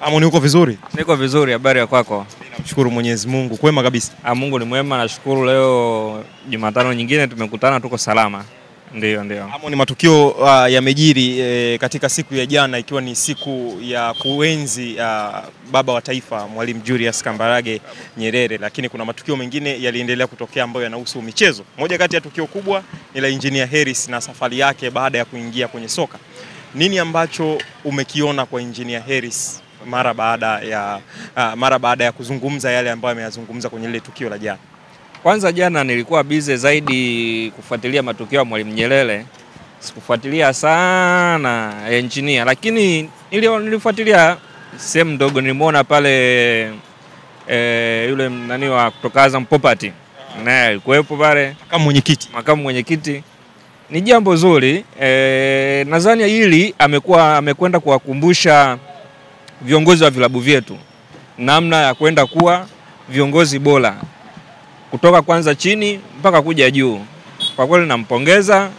Amoni, uko vizuri? Niko vizuri, habari ya kwako? Namshukuru Mwenyezi Mungu, kwema kabisa. Mungu ni mwema, nashukuru leo Jumatano nyingine tumekutana, tuko salama. Ndio. Amoni, matukio yamejiri katika siku ya jana, ikiwa ni siku ya kuenzi baba wa taifa Mwalimu Julius Kambarage Nyerere, lakini kuna matukio mengine yaliendelea kutokea ambayo yanahusu michezo. Moja kati ya tukio kubwa ni la Engineer Harris na safari yake baada ya kuingia kwenye soka. Nini ambacho umekiona kwa Engineer Harris mara baada ya kuzungumza yale ambayo ameyazungumza kwenye ile tukio la jana? Kwanza jana nilikuwa busy zaidi kufuatilia matukio ya Mwalimu Nyerere. Sikufuatilia sana Engineer, lakini nilifuatilia sehemu ndogo. Nimeona pale yule nani wa kutoka Azam Property naye alikuwepo pale, makamu mwenyekiti. Ni jambo zuri. Nadhani hili amekwenda kuwakumbusha viongozi wa vilabu vyetu namna ya kwenda kuwa viongozi bora kutoka kwanza chini mpaka kuja juu. Kwa kweli nampongeza,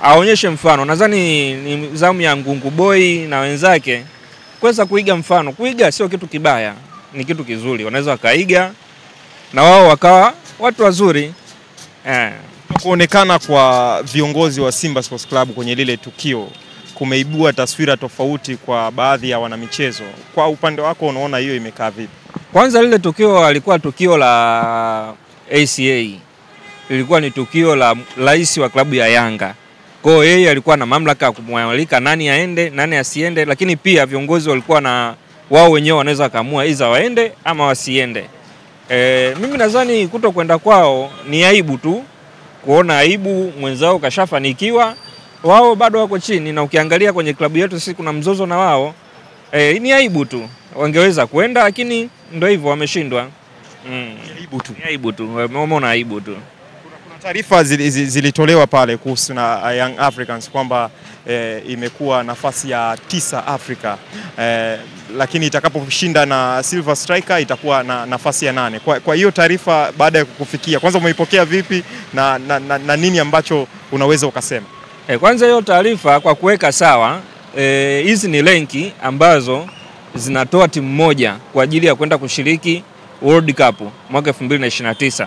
aonyeshe mfano. Nadhani ni zamu ya Ngungu Boy na wenzake kuweza kuiga mfano. Kuiga sio kitu kibaya, ni kitu kizuri. Wanaweza wakaiga na wao wakawa watu wazuri. Kuonekana kwa viongozi wa Simba Sports Club kwenye lile tukio kumeibua taswira tofauti kwa baadhi ya wanamichezo. Kwa upande wako unaona hiyo imekaa vipi? Kwanza lile tukio alikuwa tukio la ACA. Lilikuwa ni tukio la rais wa klabu ya Yanga. Kwa hiyo yeye alikuwa na mamlaka ya kumwalika nani aende, nani asiende, lakini pia viongozi walikuwa na wao wenyewe wanaweza kaamua iza waende ama wasiende. Mimi nadhani kutokwenda kwao ni aibu tu. Kuona aibu mwenzao kashafanikiwa, wao bado wako chini, na ukiangalia kwenye klabu yetu sisi kuna mzozo na wao. Ni aibu tu. Wangeweza kwenda lakini ndio hivyo wameshindwa. Aibu tu. Umeona aibu tu. Kuna taarifa zilitolewa pale kuhusu na Young Africans kwamba imekuwa nafasi ya 9 Afrika. Lakini itakaposhinda na Silver Striker itakuwa na nafasi ya 8. Kwa hiyo taarifa baada ya kukufikia, kwanza umeipokea vipi na nini ambacho unaweza ukasema? Kwanza hiyo taarifa kwa kuweka sawa, hizi ni renki ambazo zinatoa timu moja kwa ajili ya kwenda kushiriki World Cup mwaka 2029.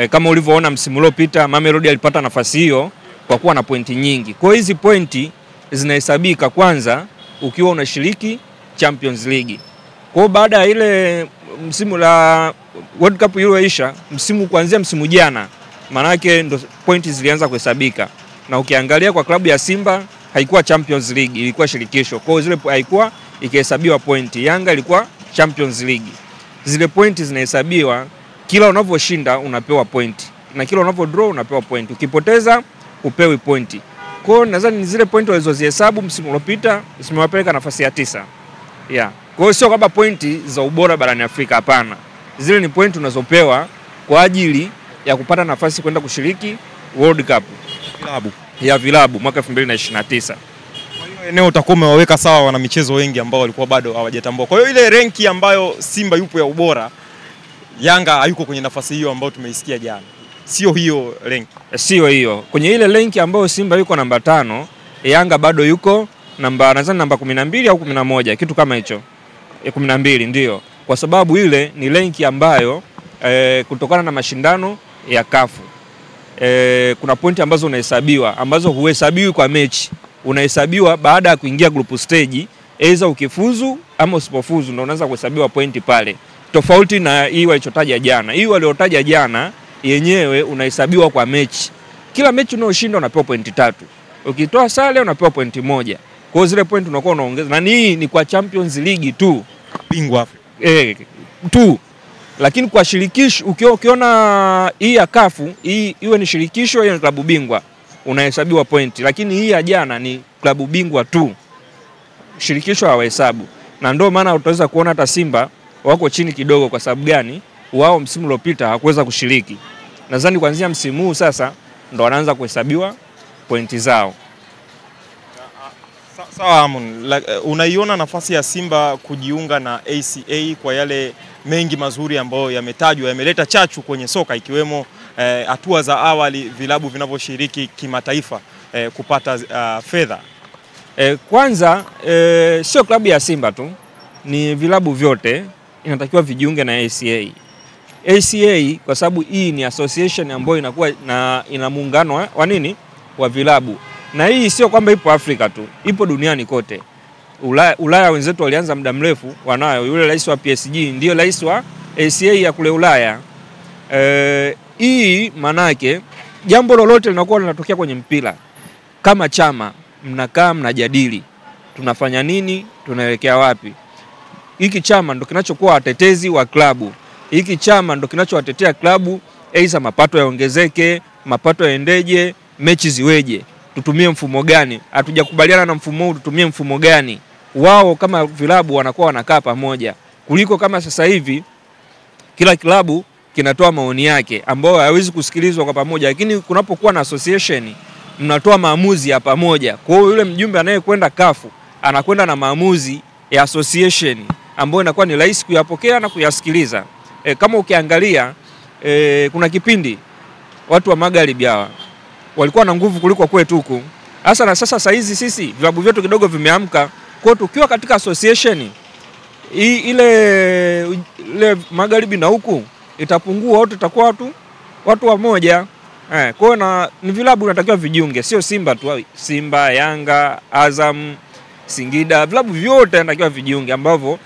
Kama ulivyoona msimu uliopita Mamelodi alipata nafasi hiyo kwa kuwa na pointi nyingi. Kwa hizi pointi zinahesabika kwanza ukiwa unashiriki Champions League. Kwa baada ya ile msimu la World Cup iliyoisha, kuanzia msimu jana, maana yake ndo pointi zilianza kuhesabika. Na ukiangalia kwa klabu ya Simba haikuwa Champions League, ilikuwa shirikisho. Kwa zile haikuwa ikihesabiwa pointi. Yanga ilikuwa Champions League. Zile pointi zinahesabiwa, kila unavyoshinda unapewa pointi na kila unavyodraw unapewa pointi. Ukipoteza upewi pointi. Kwa hiyo nadhani ni zile pointi walizozihesabu msimu uliopita zimewapeleka nafasi ya 9. Kwa hiyo sio kwamba pointi za ubora barani Afrika, hapana. Zile ni pointi unazopewa kwa ajili ya kupata nafasi kwenda kushiriki World Cup vilabu mwaka 2029. Kwa hiyo eneo utakuwa umewaweka sawa wana michezo wengi ambao walikuwa bado hawajatambua. Kwa hiyo ile renki ambayo Simba yupo ya ubora, Yanga hayuko kwenye nafasi hiyo ambayo tumeisikia jana. Sio hiyo renki. Sio hiyo. Kwenye ile renki ambayo Simba yuko namba 5, Yanga bado yuko namba 12 au 11, kitu kama hicho. 12 ndio. Kwa sababu ile ni renki ambayo kutokana na mashindano ya kafu. Kuna pointi ambazo unahesabiwa ambazo huhesabiwi kwa mechi. Unahesabiwa baada ya kuingia group stage, aidha ukifuzu ama usipofuzu ndio unaanza kuhesabiwa pointi pale. Tofauti na hii walichotaja jana. Hii waliotaja jana yenyewe unahesabiwa kwa mechi. Kila mechi unayoshinda unapewa pointi 3. Ukitoa sare unapewa pointi 1. Kwa hiyo zile pointi unakuwa unaongeza. Na hii ni kwa Champions League tu, bingwa tu. Lakini kwa shirikisho ukiona hii ya kafu, hii iwe ni shirikisho hiyo ni klabu bingwa, unahesabiwa pointi. Lakini hii ya jana ni klabu bingwa tu. Shirikisho hawahesabu. Na ndio maana utaweza kuona hata Simba wako chini kidogo. Kwa sababu gani? Wao msimu uliopita hawakuweza kushiriki. Nadhani kuanzia msimu huu sasa ndo wanaanza kuhesabiwa pointi zao. Sawa Amon, unaiona nafasi ya Simba kujiunga na ACA kwa yale mengi mazuri ambayo yametajwa, yameleta chachu kwenye soka, ikiwemo hatua za awali vilabu vinavyoshiriki kimataifa kupata fedha? Kwanza sio klabu ya Simba tu. ni vilabu vyote inatakiwa vijiunge na ACA. ACA kwa sababu hii ni association ambayo inakuwa na ina muungano wa nini? Wa vilabu. Na hii sio kwamba ipo Afrika tu, ipo duniani kote. Ulaya wenzetu walianza muda mrefu wanayo. Yule rais wa PSG ndio rais wa ACA ya kule Ulaya. Hii manake jambo lolote linakuwa linatokea kwenye mpira, kama chama mnakaa mnajadili tunafanya nini, tunaelekea wapi. Hiki chama ndo kinachokuwa watetezi wa klabu. Hiki chama ndo kinachowatetea klabu, aidha mapato yaongezeke, mapato yaendeje, mechi ziweje, tutumie mfumo gani, hatujakubaliana na mfumo huu, tutumie mfumo gani. Wao kama vilabu wanakuwa wanakaa pamoja, kuliko kama sasa hivi kila klabu kinatoa maoni yake ambayo hayawezi kusikilizwa kwa pamoja. Lakini kunapokuwa na association mnatoa maamuzi ya pamoja. Kwa hiyo yule mjumbe anayekwenda kafu anakwenda na maamuzi ya association ambayo inakuwa ni rahisi kuyapokea na kuyasikiliza. Kama ukiangalia kuna kipindi watu wa magharibi hawa walikuwa na nguvu kuliko kwetu huku. Hasa na sasa hizi sisi vilabu vyetu kidogo vimeamka. Kwa hiyo tukiwa katika association ile magharibi na huku itapungua, wote tutakuwa watu wamoja. Kwa hiyo na ni vilabu vinatakiwa vijiunge, sio Simba tu. Simba, Yanga, Azam, Singida, vilabu vyote vinatakiwa vijiunge, ambavyo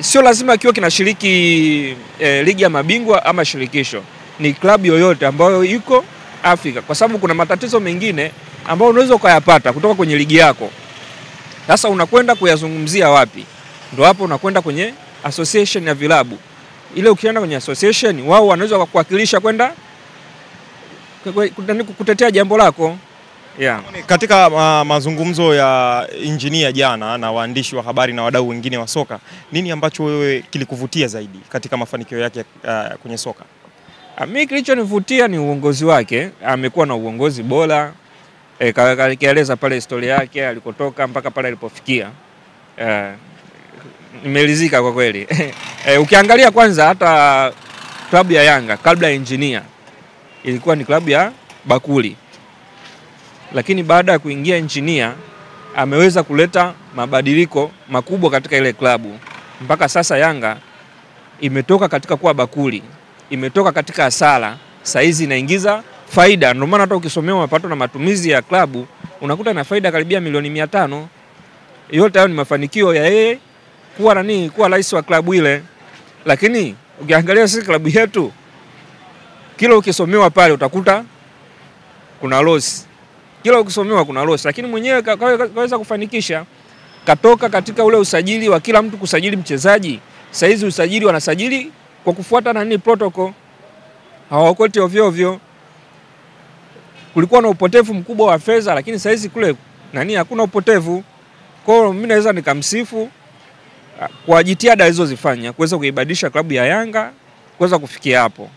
sio lazima kiwe kinashiriki ligi ya mabingwa ama shirikisho. Ni klabu yoyote ambayo iko Afrika, kwa sababu kuna matatizo mengine ambayo unaweza ukayapata kutoka kwenye ligi yako. Sasa unakwenda kuyazungumzia wapi? Ndio hapo unakwenda kwenye association ya vilabu. Ile ukienda kwenye association, wao wanaweza kukuwakilisha kwenda kutetea jambo lako. Yeah. Katika mazungumzo ya engineer jana na waandishi wa habari na wadau wengine wa soka, nini ambacho wewe kilikuvutia zaidi katika mafanikio yake kwenye soka? Mimi kilichonivutia ni uongozi wake. Amekuwa na uongozi bora. Kaeleza pale historia yake alikotoka mpaka pale alipofikia. Nimeridhika kwa kweli. Ukiangalia kwanza hata klabu ya Yanga kabla ya engineer ilikuwa ni klabu ya bakuli. Lakini baada ya kuingia engineer ameweza kuleta mabadiliko makubwa katika ile klabu. Mpaka sasa Yanga imetoka katika kuwa bakuli, imetoka katika hasara, saizi inaingiza faida. Ndio maana hata ukisomea mapato na matumizi ya klabu unakuta na faida karibia milioni 500. Yote hayo ni mafanikio ya yeye kuwa rais wa klabu ile. Lakini ukiangalia sisi klabu yetu, kila ukisomewa pale utakuta kuna loss. Kila ukisomewa kuna loss, lakini mwenyewe kaweza kufanikisha. Katoka katika ule usajili wa kila mtu kusajili mchezaji. Saizi usajili wanasajili kwa kufuata protocol. Hawakoti ovyo ovyo. Kulikuwa na upotevu mkubwa wa fedha, lakini saizi kule hakuna upotevu. Kwa hiyo mimi naweza nikamsifu kwa jitihada alizozifanya kuweza kuibadilisha klabu ya Yanga kuweza kufikia hapo.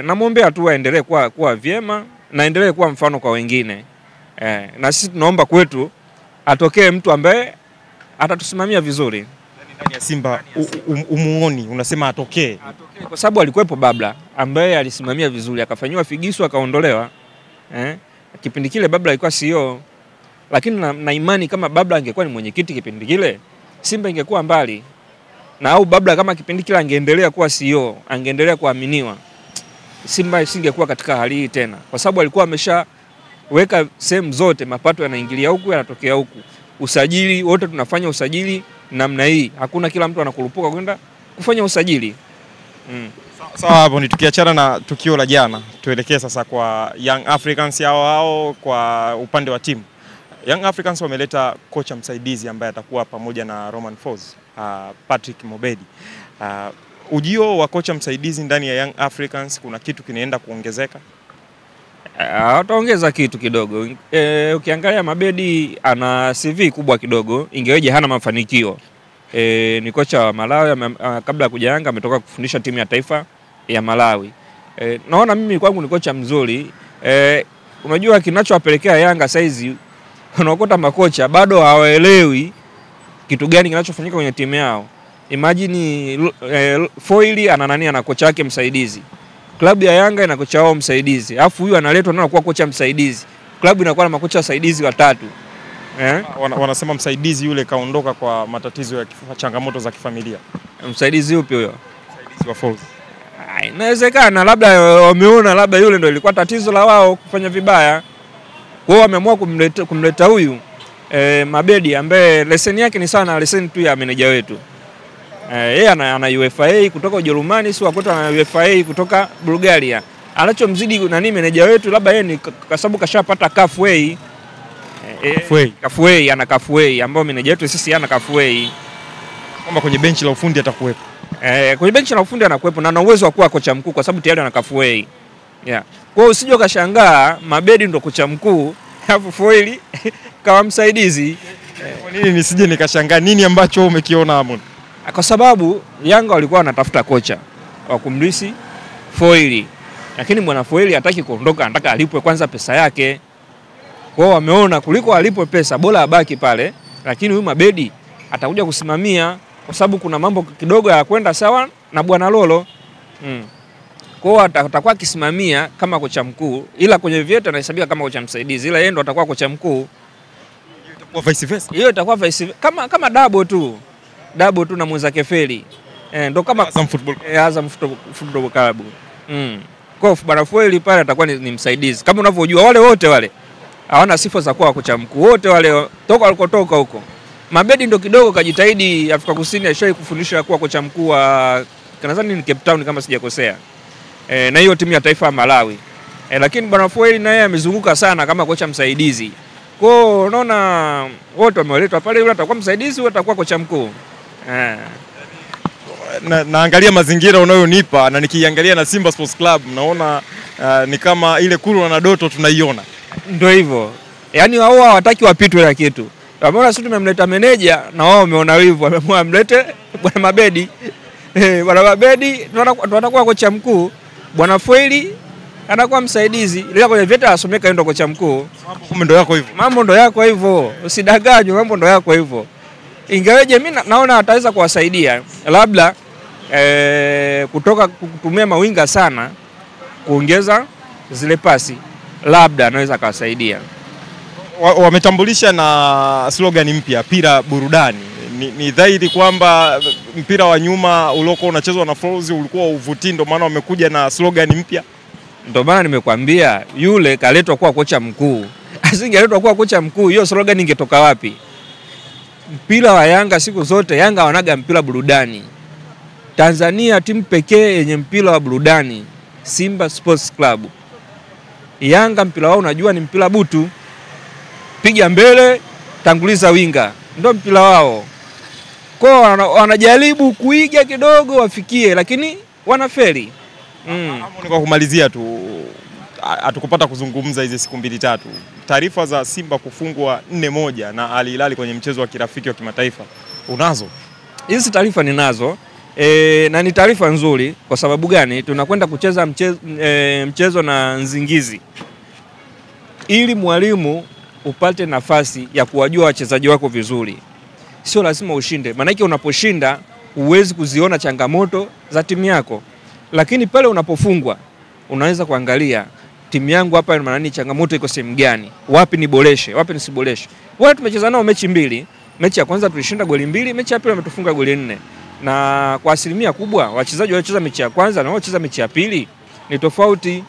Namuombea tu aendelee kuwa vyema na endelee kuwa mfano kwa wengine. Na sisi tunaomba kwetu atokee mtu ambaye atatusimamia vizuri. Ndani ya Simba umuoni unasema atokee kwa sababu alikuwepo Babla ambaye alisimamia vizuri, akafanywa figisu akaondolewa. Kipindi kile Babla alikuwa CEO, lakini na imani kama Babla angekuwa ni mwenyekiti kipindi kile, Simba ingekuwa mbali. Na au Babla kama kipindi kile angeendelea kuwa CEO, angeendelea kuaminiwa, Simba isingekuwa katika hali hii tena, kwa sababu alikuwa ameshaweka sehemu zote, mapato yanaingilia huku yanatokea huku. Usajili wote tunafanya usajili namna hii, hakuna kila mtu anakurupuka kwenda kufanya usajili. Sawa, hapo ni tukiachana na tukio la jana, tuelekee sasa kwa Young Africans hao kwa upande wa timu. Young Africans wameleta kocha msaidizi ambaye atakuwa pamoja na Romain Folz, Patrick Mobedi. Ujio wa kocha msaidizi ndani ya Young Africans kuna kitu kinaenda kuongezeka? Ataongeza kitu kidogo. Ukiangalia Mobedi ana CV kubwa kidogo, ingeweje hana mafanikio. Ni kocha wa Malawi, kabla ya kuja Yanga ametoka kufundisha timu ya taifa ya Malawi. Naona mimi kwangu ni kocha mzuri. Unajua kinachowapelekea Yanga saizi unakuta makocha bado hawaelewi kitu gani kinachofanyika kwenye timu yao. Imagine Foili ana kocha wake msaidizi. Klabu ya Yanga ina kocha wao msaidizi. Alafu huyu analetwa na kuwa kocha msaidizi. Klabu inakuwa na makocha wasaidizi watatu. Wanasema msaidizi yule kaondoka kwa matatizo ya changamoto za kifamilia. Msaidizi upi huyo? Msaidizi wa Folz. Inawezekana labda wameona labda yule ndio ilikuwa tatizo la wao kufanya vibaya. Kwa hiyo wameamua kumleta huyu Mabedi ambaye leseni yake ni sana leseni tu ya meneja wetu. Yeye ana UEFA kutoka Ujerumani, si wakuta ana UEFA kutoka Bulgaria. Anachomzidi nani meneja wetu labda yeye ni kwa sababu kashapata CAF Way. CAF Way ana CAF Way ambao meneja wetu sisi ana CAF Way. Kama kwenye benchi la ufundi atakuwepo. Kwenye benchi la ufundi anakuwepo na ana uwezo wa kuwa kocha mkuu kwa sababu tayari ana CAF Way. Yeah. Kwa hiyo usije ukashangaa Mabedi ndo kocha mkuu alafu Foili kama msaidizi. Kwa nini nisije nikashangaa nini ambacho umekiona hapo? Kwa sababu Yanga walikuwa wanatafuta kocha wa kumlisi Foili. Lakini bwana Foili hataki kuondoka, anataka alipwe kwanza pesa yake. Kwa hiyo wameona kuliko alipwe pesa bora abaki pale, lakini huyu Mabedi atakuja kusimamia kwa sababu kuna mambo kidogo ya kwenda sawa na bwana Lolo. Kwa hiyo atakuwa akisimamia kama kocha mkuu, ila kwenye vyetu anahesabika kama kocha msaidizi, ila yeye ndo atakuwa kocha mkuu. Itakuwa vice versa. Hiyo itakuwa vice kama double tu na mwenzake Feli. Ndo kama Azam Football Club. Kwa bwana Foili pale atakuwa ni msaidizi. Kama unavyojua wale wote wale hawana sifa za kuwa kocha mkuu. Wote wale toka walikotoka huko. Mabedi ndo kidogo kajitahidi Afrika Kusini ashai kufundisha kuwa kocha mkuu wa nadhani ni Cape Town kama sijakosea. Na hiyo timu ya taifa ya Malawi. Lakini bwana Foili naye amezunguka sana kama kocha msaidizi. Kwa hiyo unaona wote wameletwa pale, yule atakuwa msaidizi, yule atakuwa kocha mkuu. Naangalia mazingira unayonipa na nikiangalia na Simba Sports Club naona ni kama ile Kulwa na Doto tunaiona. Ndio hivyo. Yaani wao hawataki wapitwe na kitu. Wameona sisi tumemleta meneja na wao wameona wivu, wameamua mlete bwana Mabedi. Bwana Mabedi tunatakuwa kocha mkuu, bwana Foili anakuwa msaidizi. Ila kwenye vita asomeka ndio kocha mkuu. Mambo ndo yako hivyo. Mambo ndo yako hivyo. Usidanganywe, mambo ndo yako hivyo. Ingawaje mimi naona ataweza kuwasaidia. Labda kutoka kutumia mawinga sana kuongeza zile pasi. Labda anaweza kuwasaidia. Wametambulisha na slogan mpya, pira burudani. Ni dhahiri kwamba mpira wa nyuma uliokuwa unachezwa na Folz ulikuwa uvutii, ndio maana wamekuja na slogan mpya. Ndio maana nimekwambia yule kaletwa kuwa kocha mkuu. Asingeletwa kuwa kocha mkuu, hiyo slogan ingetoka wapi? Mpira wa Yanga siku zote Yanga wanaga mpira burudani. Tanzania timu pekee yenye mpira wa burudani Simba Sports Club. Yanga mpira wao unajua ni mpira butu. Piga mbele, tanguliza winga. Ndio mpira wao. Kwa wanajaribu kuiga kidogo wafikie lakini wanafeli. Kwa kumalizia tu, hatukupata kuzungumza hizi siku 2-3. Taarifa za Simba kufungwa 4-1 na Al Hilal kwenye mchezo wa kirafiki wa kimataifa unazo? Hizi taarifa ninazo. Na ni taarifa nzuri kwa sababu gani? Tunakwenda kucheza mchezo na Nzingizi. Ili mwalimu upate nafasi ya kuwajua wachezaji wako vizuri. Sio lazima ushinde. Maana yake unaposhinda huwezi kuziona changamoto za timu yako. Lakini pale unapofungwa unaweza kuangalia timu yangu hapa maana ni changamoto iko sehemu gani? Wapi niboreshe, wapi nisiboreshe. Wao tumecheza nao mechi 2. Mechi ya kwanza tulishinda goli 2, mechi ya pili wametufunga goli 4. Na kwa asilimia kubwa wachezaji waliocheza mechi ya kwanza na waliocheza mechi ya pili ni tofauti.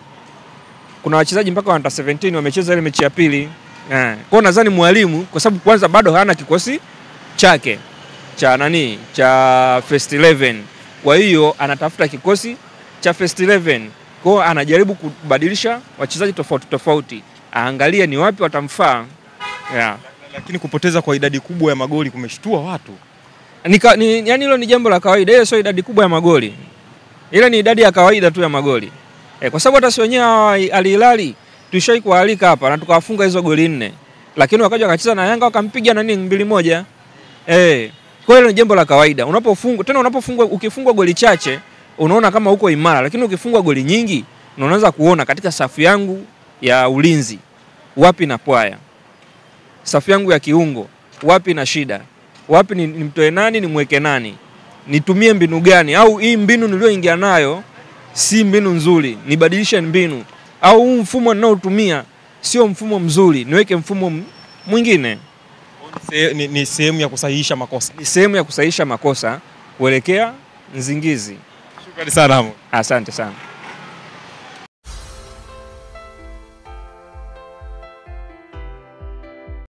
Kuna wachezaji mpaka under 17 wamecheza ile mechi ya pili. Kwa hiyo nadhani mwalimu kwa sababu kwanza bado hana kikosi chake cha first 11. Kwa hiyo anatafuta kikosi cha first 11. Kwa hiyo anajaribu kubadilisha wachezaji tofauti. Aangalie ni wapi watamfaa. Lakini kupoteza kwa idadi kubwa ya magoli kumeshtua watu. Yaani hilo ni jambo la kawaida. Hiyo sio idadi kubwa ya magoli. Ile ni idadi ya kawaida tu ya magoli. Kwa sababu hata si wenyewe Al Hilal tushai kualika hapa na tukawafunga hizo goli 4. Lakini wakaja wakacheza na Yanga wakampiga na 2-1. Kwa hiyo ni jambo la kawaida. Unapofungwa ukifungwa goli chache unaona kama uko imara, lakini ukifungwa goli nyingi unaanza kuona katika safu yangu ya ulinzi wapi na pwaya. Safu yangu ya kiungo wapi na shida. Wapi nimtoe nani nimweke nani. Nitumie mbinu gani au hii mbinu niliyoingia nayo si mbinu nzuri, nibadilishe mbinu au huu mfumo ninaotumia sio mfumo mzuri, niweke mfumo mwingine. Ni sehemu ya kusahihisha makosa. Ni sehemu ya kusahihisha makosa kuelekea Nzingizi. Shukrani sana. Asante sana.